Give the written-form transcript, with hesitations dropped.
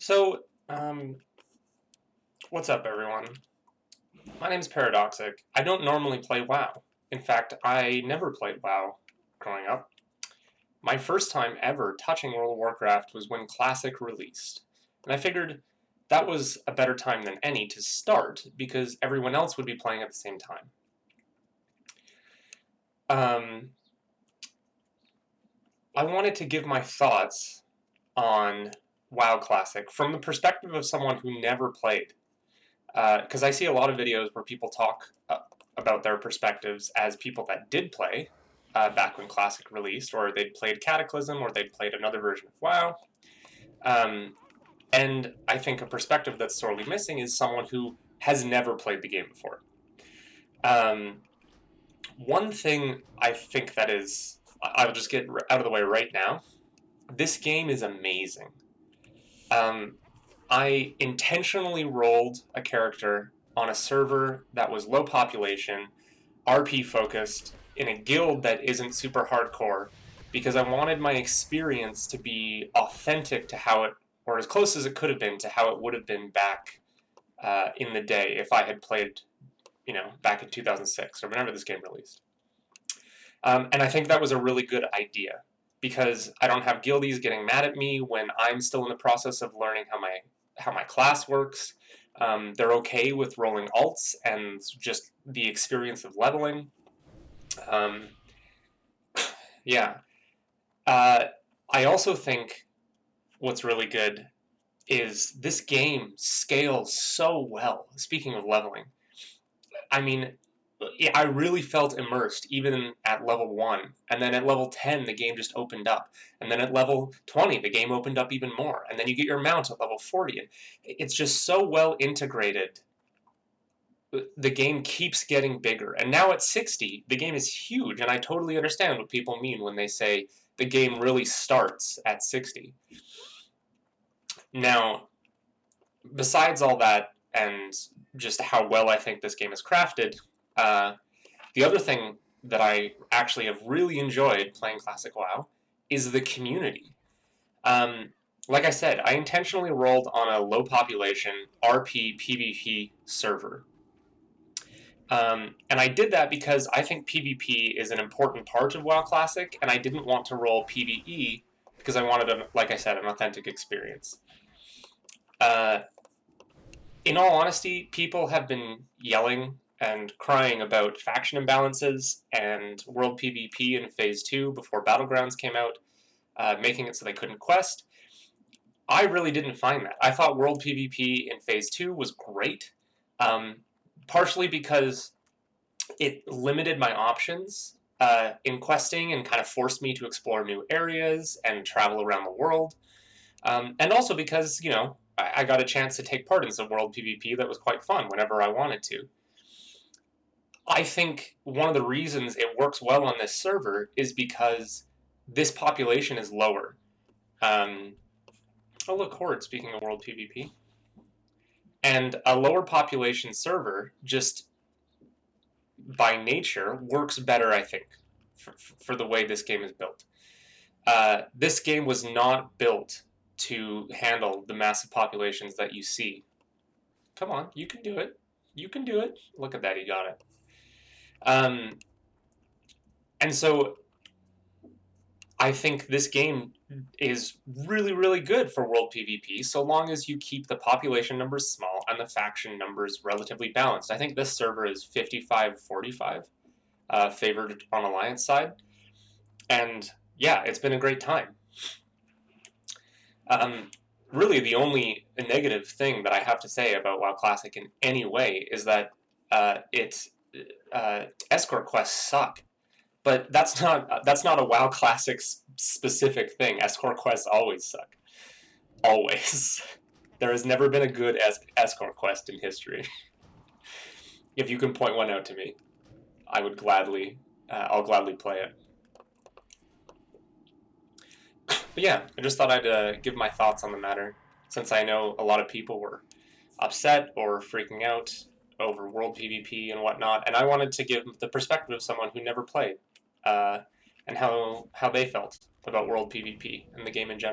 So, what's up, everyone? My name's Paradoxic. I don't normally play WoW. In fact, I never played WoW growing up. My first time ever touching World of Warcraft was when Classic released. And I figured that was a better time than any to start because everyone else would be playing at the same time. I wanted to give my thoughts on WoW Classic from the perspective of someone who never played. Because I see a lot of videos where people talk about their perspectives as people that did play back when Classic released, or they'd played Cataclysm, or they'd played another version of WoW. And I think a perspective that's sorely missing is someone who has never played the game before. One thing I think that is, I'll just get out of the way right now, this game is amazing. I intentionally rolled a character on a server that was low population, RP focused, in a guild that isn't super hardcore, because I wanted my experience to be authentic to how it, or as close as it could have been to how it would have been back in the day if I had played, back in 2006 or whenever this game released. And I think that was a really good idea because I don't have guildies getting mad at me when I'm still in the process of learning how my class works. They're okay with rolling alts and just the experience of leveling. Yeah. I also think what's really good is this game scales so well. Speaking of leveling, I mean, I really felt immersed even at level 1, and then at level 10 the game just opened up, and then at level 20 the game opened up even more, and then you get your mount at level 40, and it's just so well integrated. The game keeps getting bigger, and now at 60 the game is huge, and I totally understand what people mean when they say the game really starts at 60. Now, besides all that, and just how well I think this game is crafted, the other thing that I actually have really enjoyed playing Classic WoW is the community. Like I said, I intentionally rolled on a low population RP PvP server. And I did that because I think PvP is an important part of WoW Classic, and I didn't want to roll PvE because I wanted, like I said, an authentic experience. In all honesty, people have been yelling and crying about faction imbalances and world PvP in Phase 2 before Battlegrounds came out, making it so they couldn't quest. I really didn't find that. I thought world PvP in Phase 2 was great, partially because it limited my options in questing and kind of forced me to explore new areas and travel around the world. And also because, I got a chance to take part in some world PvP that was quite fun whenever I wanted to. I think one of the reasons it works well on this server is because this population is lower. Oh look, Horde, speaking of world PvP. And a lower population server, just by nature, works better, I think, for the way this game is built. This game was not built to handle the massive populations that you see. Come on, you can do it. You can do it. Look at that, he got it. And so I think this game is really, really good for world PvP so long as you keep the population numbers small and the faction numbers relatively balanced. I think this server is 55-45, favored on Alliance side. And yeah, it's been a great time. Really, the only negative thing that I have to say about WoW Classic in any way is that escort quests suck. But that's not a WoW Classic specific thing. Escort quests always suck. Always. There has never been a good escort quest in history. If you can point one out to me, I'll gladly play it. But yeah, I just thought I'd give my thoughts on the matter, since I know a lot of people were upset or freaking out over world PvP and whatnot, and I wanted to give the perspective of someone who never played, and how they felt about world PvP and the game in general.